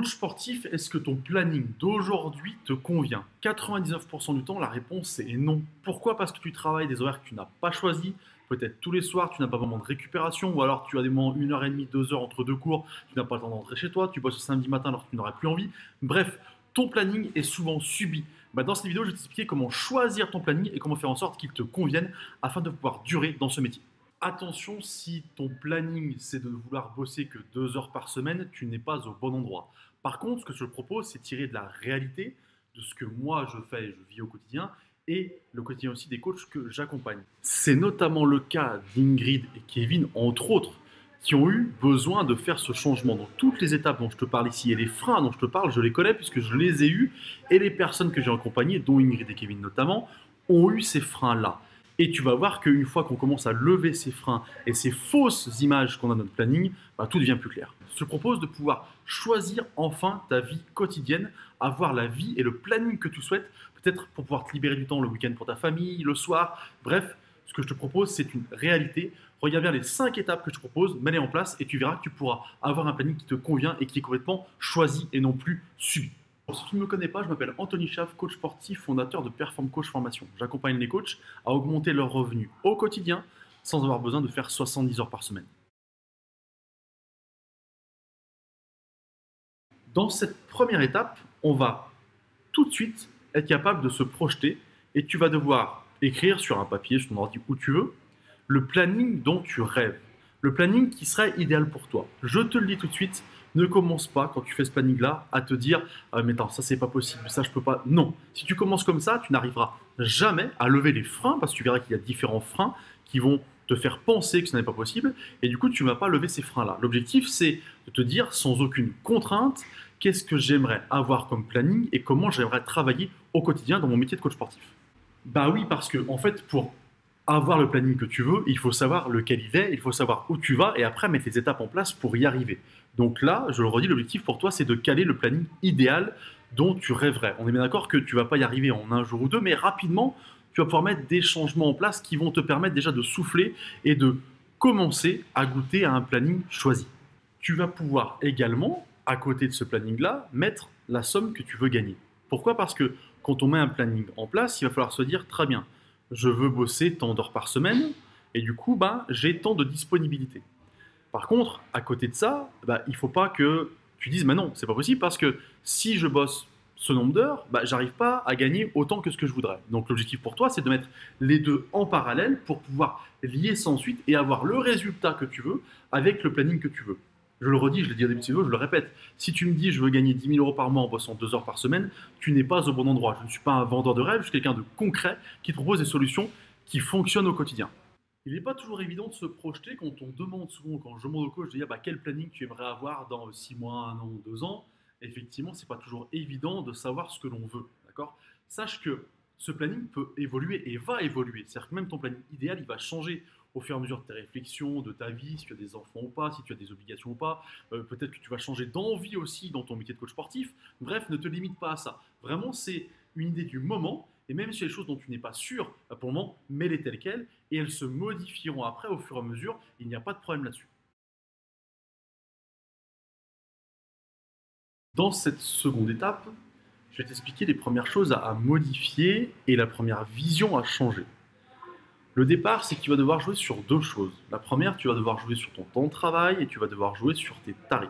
Coach sportif, est-ce que ton planning d'aujourd'hui te convient? 99% du temps, la réponse est non. Pourquoi? Parce que tu travailles des horaires que tu n'as pas choisis. Peut-être tous les soirs, tu n'as pas vraiment de récupération, ou alors tu as des moments 1h30, 2 heures entre deux cours, tu n'as pas le temps d'entrer chez toi, tu bosses le samedi matin alors que tu n'auras plus envie. Bref, ton planning est souvent subi. Dans cette vidéo, je vais t'expliquer comment choisir ton planning et comment faire en sorte qu'il te convienne afin de pouvoir durer dans ce métier. Attention, si ton planning c'est de vouloir bosser que 2 heures par semaine, tu n'es pas au bon endroit. Par contre, ce que je te propose, c'est tirer de la réalité de ce que moi je fais et je vis au quotidien et le quotidien aussi des coachs que j'accompagne. C'est notamment le cas d'Ingrid et Kevin, entre autres, qui ont eu besoin de faire ce changement. Donc toutes les étapes dont je te parle ici et les freins dont je te parle, je les connais puisque je les ai eus et les personnes que j'ai accompagnées, dont Ingrid et Kevin notamment, ont eu ces freins-là. Et tu vas voir qu'une fois qu'on commence à lever ces freins et ces fausses images qu'on a dans notre planning, tout devient plus clair. Je te propose de pouvoir choisir enfin ta vie quotidienne, avoir la vie et le planning que tu souhaites, peut-être pour pouvoir te libérer du temps le week-end pour ta famille, le soir. Bref, ce que je te propose, c'est une réalité. Regarde bien les 5 étapes que je te propose, mets-les en place et tu verras que tu pourras avoir un planning qui te convient et qui est complètement choisi et non plus subi. Si tu ne me connais pas, je m'appelle Anthony Schaaf, coach sportif, fondateur de Perform Coach Formation. J'accompagne les coachs à augmenter leurs revenus au quotidien sans avoir besoin de faire 70 heures par semaine. Dans cette première étape, on va tout de suite être capable de se projeter et tu vas devoir écrire sur un papier, sur ton ordi, où tu veux, le planning dont tu rêves. Le planning qui serait idéal pour toi. Je te le dis tout de suite, ne commence pas quand tu fais ce planning-là à te dire mais attends, ça c'est pas possible, ça je peux pas. Non, si tu commences comme ça, tu n'arriveras jamais à lever les freins parce que tu verras qu'il y a différents freins qui vont te faire penser que ce n'est pas possible et du coup tu ne vas pas lever ces freins-là. L'objectif c'est de te dire sans aucune contrainte qu'est-ce que j'aimerais avoir comme planning et comment j'aimerais travailler au quotidien dans mon métier de coach sportif. Bah oui, parce que en fait pour avoir le planning que tu veux, il faut savoir lequel il est, il faut savoir où tu vas et après mettre les étapes en place pour y arriver. Donc là, je le redis, l'objectif pour toi, c'est de caler le planning idéal dont tu rêverais. On est bien d'accord que tu ne vas pas y arriver en un jour ou deux, mais rapidement, tu vas pouvoir mettre des changements en place qui vont te permettre déjà de souffler et de commencer à goûter à un planning choisi. Tu vas pouvoir également, à côté de ce planning-là, mettre la somme que tu veux gagner. Pourquoi? Parce que quand on met un planning en place, il va falloir se dire, très bien, je veux bosser tant d'heures par semaine et du coup, j'ai tant de disponibilité. Par contre, à côté de ça, il ne faut pas que tu dises, mais non, c'est pas possible parce que si je bosse ce nombre d'heures, j'arrive pas à gagner autant que ce que je voudrais. Donc l'objectif pour toi, c'est de mettre les deux en parallèle pour pouvoir lier ça ensuite et avoir le résultat que tu veux avec le planning que tu veux. Je le redis, je l'ai dit au début de cette vidéo, je le répète. Si tu me dis je veux gagner 10 000 € par mois en bossant 2 heures par semaine, tu n'es pas au bon endroit. Je ne suis pas un vendeur de rêve, je suis quelqu'un de concret qui te propose des solutions qui fonctionnent au quotidien. Il n'est pas toujours évident de se projeter quand on demande souvent, quand je demande au coach de dire quel planning tu aimerais avoir dans 6 mois, 1 an ou 2 ans. Effectivement, ce n'est pas toujours évident de savoir ce que l'on veut. D'accord? Sache que ce planning peut évoluer et va évoluer. C'est-à-dire que même ton planning idéal, il va changer au fur et à mesure de tes réflexions, de ta vie, si tu as des enfants ou pas, si tu as des obligations ou pas. Peut-être que tu vas changer d'envie aussi dans ton métier de coach sportif. Bref, ne te limite pas à ça. Vraiment, c'est une idée du moment. Et même si il y a des choses dont tu n'es pas sûr, pour le moment, mets-les telles quelles et elles se modifieront après au fur et à mesure. Il n'y a pas de problème là-dessus. Dans cette seconde étape, je vais t'expliquer les premières choses à modifier et la première vision à changer. Le départ, c'est que tu vas devoir jouer sur deux choses. La première, tu vas devoir jouer sur ton temps de travail et tu vas devoir jouer sur tes tarifs.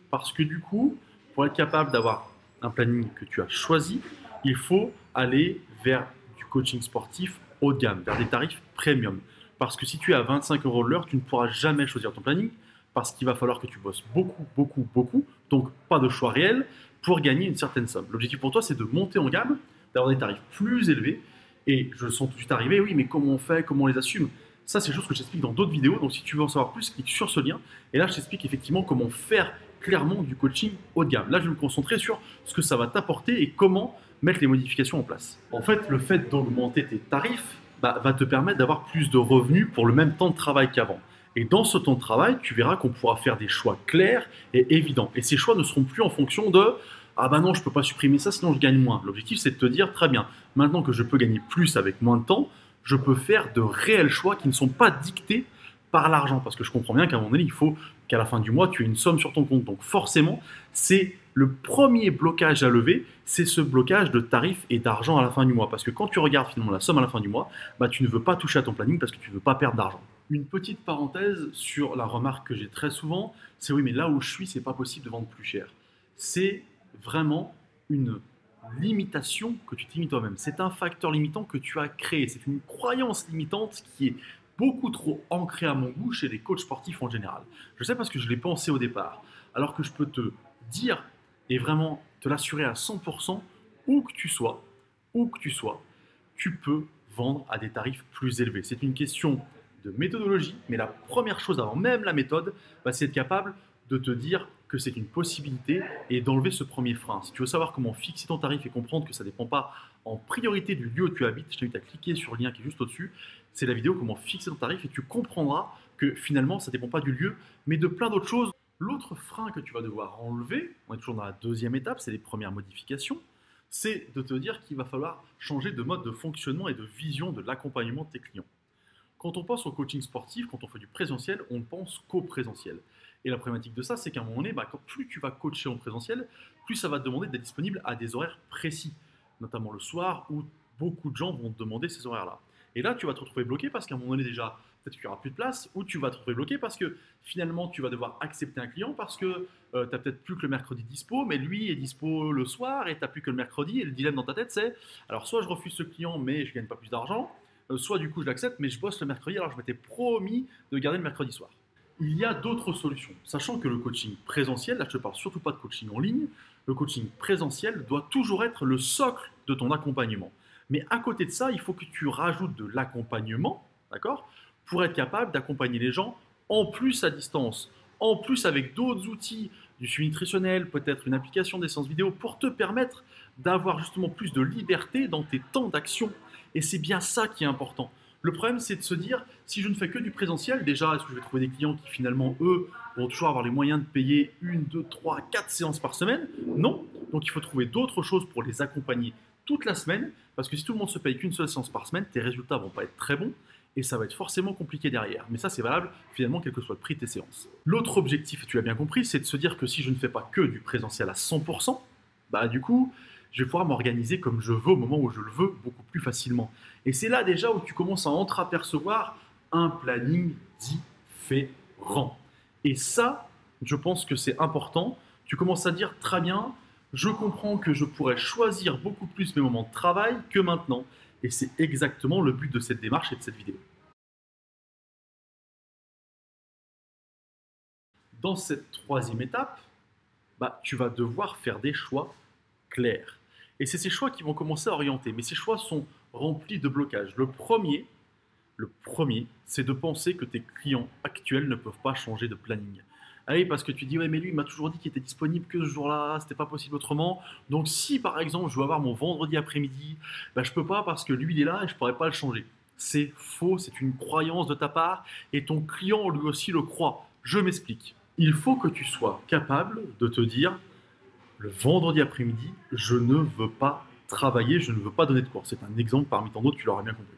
Parce que du coup, pour être capable d'avoir un planning que tu as choisi, il faut aller vers du coaching sportif haut de gamme, vers des tarifs premium. Parce que si tu es à 25 € de l'heure, tu ne pourras jamais choisir ton planning parce qu'il va falloir que tu bosses beaucoup, beaucoup, beaucoup, donc pas de choix réel pour gagner une certaine somme. L'objectif pour toi, c'est de monter en gamme, d'avoir des tarifs plus élevés. Et je le sens tout de suite arriver, oui, mais comment on fait, comment on les assume? Ça, c'est des choses que j'explique dans d'autres vidéos. Donc, si tu veux en savoir plus, clique sur ce lien. Et là, je t'explique effectivement comment faire clairement du coaching haut de gamme. Là, je vais me concentrer sur ce que ça va t'apporter et comment mettre les modifications en place. En fait, le fait d'augmenter tes tarifs va te permettre d'avoir plus de revenus pour le même temps de travail qu'avant. Et dans ce temps de travail, tu verras qu'on pourra faire des choix clairs et évidents. Et ces choix ne seront plus en fonction de ah non, je ne peux pas supprimer ça, sinon je gagne moins. L'objectif, c'est de te dire, très bien, maintenant que je peux gagner plus avec moins de temps, je peux faire de réels choix qui ne sont pas dictés par l'argent. Parce que je comprends bien qu'à un moment donné, il faut qu'à la fin du mois, tu aies une somme sur ton compte. Donc forcément, c'est le premier blocage à lever, c'est ce blocage de tarifs et d'argent à la fin du mois. Parce que quand tu regardes finalement la somme à la fin du mois, bah, tu ne veux pas toucher à ton planning parce que tu ne veux pas perdre d'argent. Une petite parenthèse sur la remarque que j'ai très souvent, c'est oui, mais là où je suis, c'est pas possible de vendre plus cher. C'est vraiment une limitation que tu t'imites toi-même. C'est un facteur limitant que tu as créé. C'est une croyance limitante qui est beaucoup trop ancrée à mon goût chez les coachs sportifs en général. Je sais parce que je l'ai pensé au départ. Alors que je peux te dire et vraiment te l'assurer à 100%, où que tu sois, où que tu sois, tu peux vendre à des tarifs plus élevés. C'est une question de méthodologie, mais la première chose avant même la méthode, bah, c'est être capable de te dire que c'est une possibilité et d'enlever ce premier frein. Si tu veux savoir comment fixer ton tarif et comprendre que ça ne dépend pas en priorité du lieu où tu habites, je t'invite à cliquer sur le lien qui est juste au-dessus. C'est la vidéo comment fixer ton tarif et tu comprendras que finalement ça ne dépend pas du lieu, mais de plein d'autres choses. L'autre frein que tu vas devoir enlever, on est toujours dans la deuxième étape, c'est les premières modifications, c'est de te dire qu'il va falloir changer de mode de fonctionnement et de vision de l'accompagnement de tes clients. Quand on pense au coaching sportif, quand on fait du présentiel, on ne pense qu'au présentiel. Et la problématique de ça, c'est qu'à un moment donné, bah, plus tu vas coacher en présentiel, plus ça va te demander d'être disponible à des horaires précis, notamment le soir où beaucoup de gens vont te demander ces horaires-là. Et là, tu vas te retrouver bloqué parce qu'à un moment donné, déjà, peut-être qu'il n'y aura plus de place, ou tu vas te retrouver bloqué parce que finalement, tu vas devoir accepter un client parce que tu n'as peut-être plus que le mercredi dispo, mais lui est dispo le soir et tu n'as plus que le mercredi. Et le dilemme dans ta tête, c'est alors soit je refuse ce client, mais je ne gagne pas plus d'argent, soit du coup je l'accepte, mais je bosse le mercredi alors je m'étais promis de garder le mercredi soir. Il y a d'autres solutions, sachant que le coaching présentiel, là je ne te parle surtout pas de coaching en ligne, le coaching présentiel doit toujours être le socle de ton accompagnement. Mais à côté de ça, il faut que tu rajoutes de l'accompagnement, d'accord, pour être capable d'accompagner les gens en plus à distance, en plus avec d'autres outils, du suivi nutritionnel, peut-être une application des séances vidéo, pour te permettre d'avoir justement plus de liberté dans tes temps d'action. Et c'est bien ça qui est important. Le problème, c'est de se dire, si je ne fais que du présentiel, déjà, est-ce que je vais trouver des clients qui finalement, eux, vont toujours avoir les moyens de payer 1, 2, 3, 4 séances par semaine? Non. Donc il faut trouver d'autres choses pour les accompagner toute la semaine, parce que si tout le monde se paye qu'une seule séance par semaine, tes résultats ne vont pas être très bons, et ça va être forcément compliqué derrière. Mais ça, c'est valable finalement quel que soit le prix de tes séances. L'autre objectif, et tu l'as bien compris, c'est de se dire que si je ne fais pas que du présentiel à 100%, bah du coup, je vais pouvoir m'organiser comme je veux au moment où je le veux, beaucoup plus facilement. Et c'est là déjà où tu commences à entreapercevoir un planning différent. Et ça, je pense que c'est important. Tu commences à dire très bien, je comprends que je pourrais choisir beaucoup plus mes moments de travail que maintenant. Et c'est exactement le but de cette démarche et de cette vidéo. Dans cette troisième étape, bah, tu vas devoir faire des choix clairs. Et c'est ces choix qui vont commencer à orienter. Mais ces choix sont remplis de blocages. Le premier, c'est de penser que tes clients actuels ne peuvent pas changer de planning. Ah oui, parce que tu dis, ouais, mais lui, il m'a toujours dit qu'il était disponible que ce jour-là, c'était pas possible autrement. Donc, si par exemple, je veux avoir mon vendredi après-midi, bah, je peux pas parce que lui, il est là et je pourrais pas le changer. C'est faux, c'est une croyance de ta part et ton client, lui aussi, le croit. Je m'explique. Il faut que tu sois capable de te dire, le vendredi après-midi, je ne veux pas travailler, je ne veux pas donner de cours. C'est un exemple parmi tant d'autres, tu l'auras bien compris.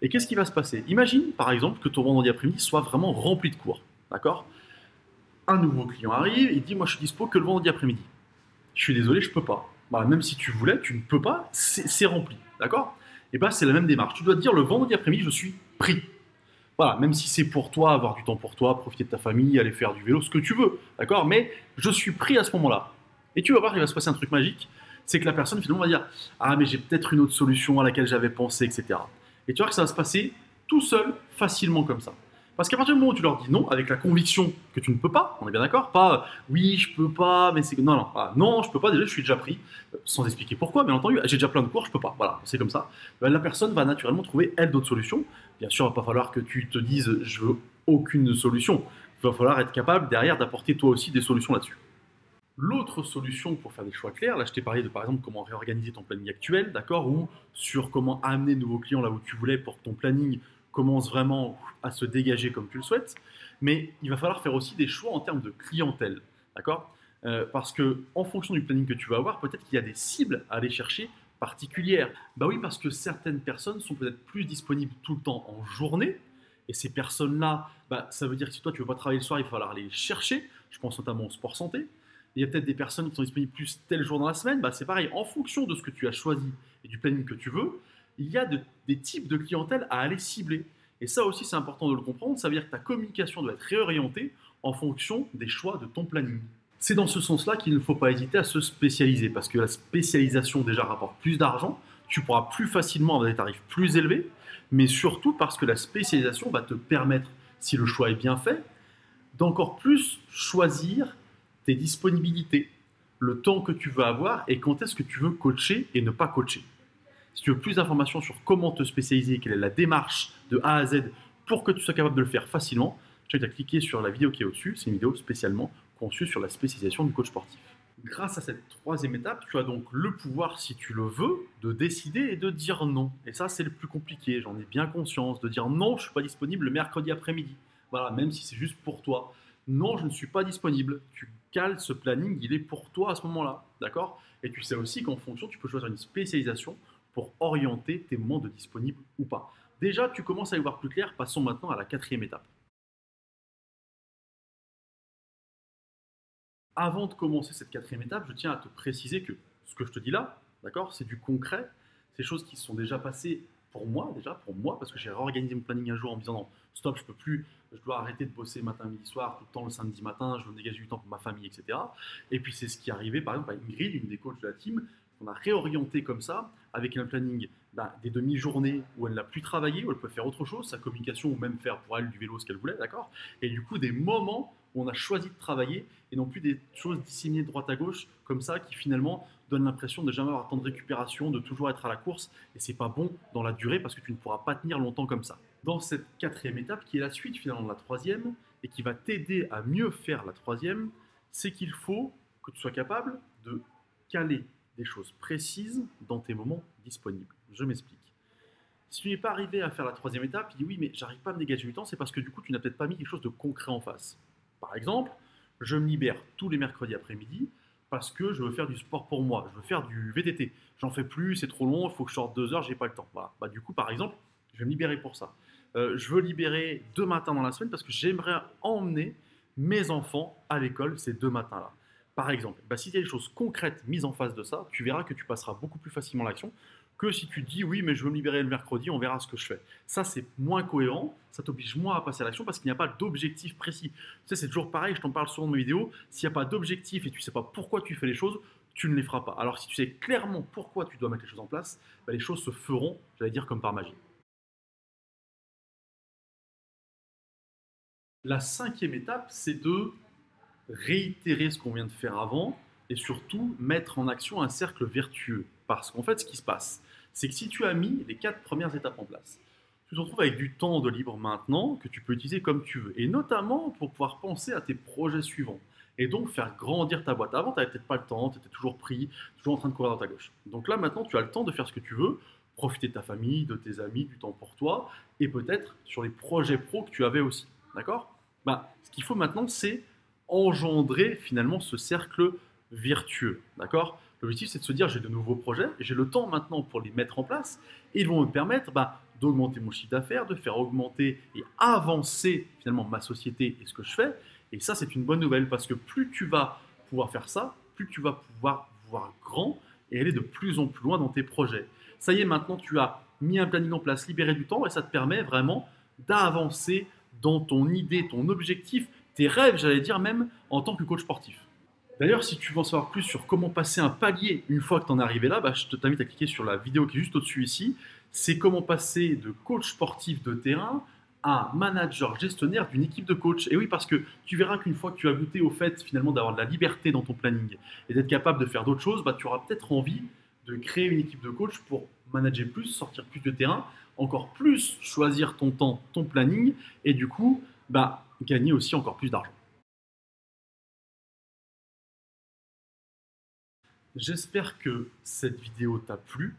Et qu'est-ce qui va se passer? Imagine, par exemple, que ton vendredi après-midi soit vraiment rempli de cours. D'accord? Un nouveau client arrive, il dit, moi je suis dispo que le vendredi après-midi. Je suis désolé, je peux pas. Bah, même si tu voulais, tu ne peux pas, c'est rempli. D'accord? Et bien, c'est la même démarche. Tu dois te dire, le vendredi après-midi, je suis pris. Voilà, même si c'est pour toi, avoir du temps pour toi, profiter de ta famille, aller faire du vélo, ce que tu veux. D'accord? Mais je suis pris à ce moment-là. Et tu vas voir, il va se passer un truc magique. C'est que la personne, finalement, va dire, ah, mais j'ai peut-être une autre solution à laquelle j'avais pensé, etc. Et tu vois que ça va se passer tout seul, facilement comme ça. Parce qu'à partir du moment où tu leur dis non, avec la conviction que tu ne peux pas, on est bien d'accord, pas oui, je peux pas, mais c'est que non, non, non, je peux pas, déjà, je suis déjà pris, sans expliquer pourquoi, bien entendu, j'ai déjà plein de cours, je peux pas, voilà, c'est comme ça. La personne va naturellement trouver, elle, d'autres solutions. Bien sûr, il ne va pas falloir que tu te dises, je veux aucune solution. Il va falloir être capable, derrière, d'apporter toi aussi des solutions là-dessus. L'autre solution pour faire des choix clairs, là je t'ai parlé de par exemple comment réorganiser ton planning actuel, d'accord, ou sur comment amener de nouveaux clients là où tu voulais pour que ton planning commence vraiment à se dégager comme tu le souhaites, mais il va falloir faire aussi des choix en termes de clientèle, d'accord. Parce que en fonction du planning que tu vas avoir, peut-être qu'il y a des cibles à aller chercher particulières. Bah oui, parce que certaines personnes sont peut-être plus disponibles tout le temps en journée, et ces personnes-là, bah, ça veut dire que si toi tu ne veux pas travailler le soir, il va falloir les chercher. Je pense notamment au sport santé. Il y a peut-être des personnes qui sont disponibles plus tel jour dans la semaine. Bah, c'est pareil, en fonction de ce que tu as choisi et du planning que tu veux, il y a des types de clientèle à aller cibler. Et ça aussi, c'est important de le comprendre. Ça veut dire que ta communication doit être réorientée en fonction des choix de ton planning. C'est dans ce sens-là qu'il ne faut pas hésiter à se spécialiser, parce que la spécialisation déjà rapporte plus d'argent, tu pourras plus facilement avoir des tarifs plus élevés, mais surtout parce que la spécialisation va te permettre, si le choix est bien fait, d'encore plus choisir tes disponibilités, le temps que tu veux avoir et quand est-ce que tu veux coacher et ne pas coacher. Si tu veux plus d'informations sur comment te spécialiser, quelle est la démarche de A à Z pour que tu sois capable de le faire facilement, je t'invite à cliquer sur la vidéo qui est au-dessus. C'est une vidéo spécialement conçue sur la spécialisation du coach sportif. Grâce à cette troisième étape, tu as donc le pouvoir, si tu le veux, de décider et de dire non. Et ça, c'est le plus compliqué, j'en ai bien conscience, de dire non, je ne suis pas disponible le mercredi après-midi. Voilà, même si c'est juste pour toi. Non, je ne suis pas disponible. Tu cales ce planning, il est pour toi à ce moment-là, d'accord? Et tu sais aussi qu'en fonction, tu peux choisir une spécialisation pour orienter tes moments de disponible ou pas. Déjà, tu commences à y voir plus clair. Passons maintenant à la quatrième étape. Avant de commencer cette quatrième étape, je tiens à te préciser que ce que je te dis là, d'accord, c'est du concret, c'est des choses qui se sont déjà passées pour moi, parce que j'ai réorganisé mon planning un jour en me disant non, stop, je peux plus, je dois arrêter de bosser matin, midi, soir, tout le temps le samedi matin, je veux dégager du temps pour ma famille, etc. Et puis c'est ce qui est arrivé par exemple à Ingrid, une des coachs de la team, qu'on a réorienté comme ça, avec un planning des demi-journées où elle n'a plus travaillé, où elle peut faire autre chose, sa communication, ou même faire pour elle du vélo ce qu'elle voulait, d'accord. Et du coup, des moments où on a choisi de travailler et non plus des choses disséminées de droite à gauche comme ça qui finalement donnent l'impression de ne jamais avoir temps de récupération, de toujours être à la course et c'est pas bon dans la durée parce que tu ne pourras pas tenir longtemps comme ça. Dans cette quatrième étape qui est la suite finalement de la troisième et qui va t'aider à mieux faire la troisième, c'est qu'il faut que tu sois capable de caler des choses précises dans tes moments disponibles. Je m'explique. Si tu n'es pas arrivé à faire la troisième étape, tu dis oui, mais j'arrive pas à me dégager du temps, c'est parce que du coup, tu n'as peut-être pas mis quelque chose de concret en face. Par exemple, je me libère tous les mercredis après-midi parce que je veux faire du sport pour moi, je veux faire du VTT. J'en fais plus, c'est trop long, il faut que je sorte 2 heures, j'ai pas le temps. Voilà. Bah, du coup, par exemple, je vais me libérer pour ça. Je veux libérer 2 matins dans la semaine parce que j'aimerais emmener mes enfants à l'école ces 2 matins-là. Par exemple, bah, si tu as des choses concrètes mises en face de ça, tu verras que tu passeras beaucoup plus facilement à l'action que si tu dis oui, mais je veux me libérer le mercredi, on verra ce que je fais. Ça, c'est moins cohérent, ça t'oblige moins à passer à l'action parce qu'il n'y a pas d'objectif précis. Tu sais, c'est toujours pareil, je t'en parle souvent dans mes vidéos, s'il n'y a pas d'objectif et tu ne sais pas pourquoi tu fais les choses, tu ne les feras pas. Alors si tu sais clairement pourquoi tu dois mettre les choses en place, bah, les choses se feront, j'allais dire comme par magie. La cinquième étape, c'est de réitérer ce qu'on vient de faire avant et surtout mettre en action un cercle vertueux. Parce qu'en fait, ce qui se passe, c'est que si tu as mis les 4 premières étapes en place, tu te retrouves avec du temps de libre maintenant que tu peux utiliser comme tu veux. Et notamment pour pouvoir penser à tes projets suivants. Et donc faire grandir ta boîte. Avant, tu n'avais peut-être pas le temps, tu étais toujours pris, toujours en train de courir dans ta gauche. Donc là, maintenant, tu as le temps de faire ce que tu veux, profiter de ta famille, de tes amis, du temps pour toi, et peut-être sur les projets pro que tu avais aussi. D'accord? Bah, ce qu'il faut maintenant, c'est engendrer finalement ce cercle vertueux. D'accord? L'objectif, c'est de se dire j'ai de nouveaux projets, j'ai le temps maintenant pour les mettre en place et ils vont me permettre d'augmenter mon chiffre d'affaires, de faire augmenter et avancer finalement ma société et ce que je fais. Et ça, c'est une bonne nouvelle parce que plus tu vas pouvoir faire ça, plus tu vas pouvoir voir grand et aller de plus en plus loin dans tes projets. Ça y est, maintenant, tu as mis un planning en place, libéré du temps et ça te permet vraiment d'avancer dans ton idée, ton objectif, tes rêves, j'allais dire même, en tant que coach sportif. D'ailleurs, si tu veux en savoir plus sur comment passer un palier une fois que tu en es arrivé là, je t'invite à cliquer sur la vidéo qui est juste au-dessus ici. C'est comment passer de coach sportif de terrain à manager gestionnaire d'une équipe de coach. Et oui, parce que tu verras qu'une fois que tu as goûté au fait finalement d'avoir de la liberté dans ton planning et d'être capable de faire d'autres choses, tu auras peut-être envie de créer une équipe de coach pour manager plus, sortir plus de terrain, encore plus choisir ton temps, ton planning et du coup, gagner aussi encore plus d'argent. J'espère que cette vidéo t'a plu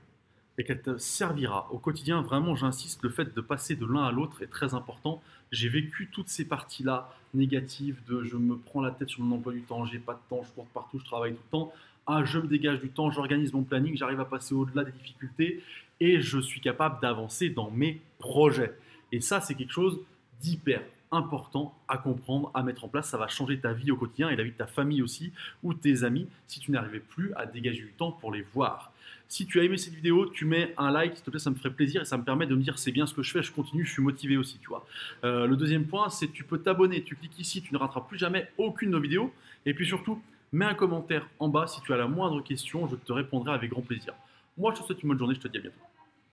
et qu'elle te servira au quotidien. Vraiment, j'insiste, le fait de passer de l'un à l'autre est très important. J'ai vécu toutes ces parties-là négatives de je me prends la tête sur mon emploi du temps, j'ai pas de temps, je cours partout, je travaille tout le temps. Ah, je me dégage du temps, j'organise mon planning, j'arrive à passer au-delà des difficultés et je suis capable d'avancer dans mes projets. Et ça, c'est quelque chose d'hyper important à comprendre, à mettre en place. Ça va changer ta vie au quotidien et la vie de ta famille aussi ou de tes amis si tu n'arrivais plus à dégager du temps pour les voir. Si tu as aimé cette vidéo, tu mets un like, s'il te plaît, ça me ferait plaisir et ça me permet de me dire c'est bien ce que je fais, je continue, je suis motivé aussi, tu vois. Le deuxième point, c'est que tu peux t'abonner, tu cliques ici, tu ne rateras plus jamais aucune de nos vidéos. Et puis surtout, mets un commentaire en bas si tu as la moindre question, je te répondrai avec grand plaisir. Moi, je te souhaite une bonne journée, je te dis à bientôt.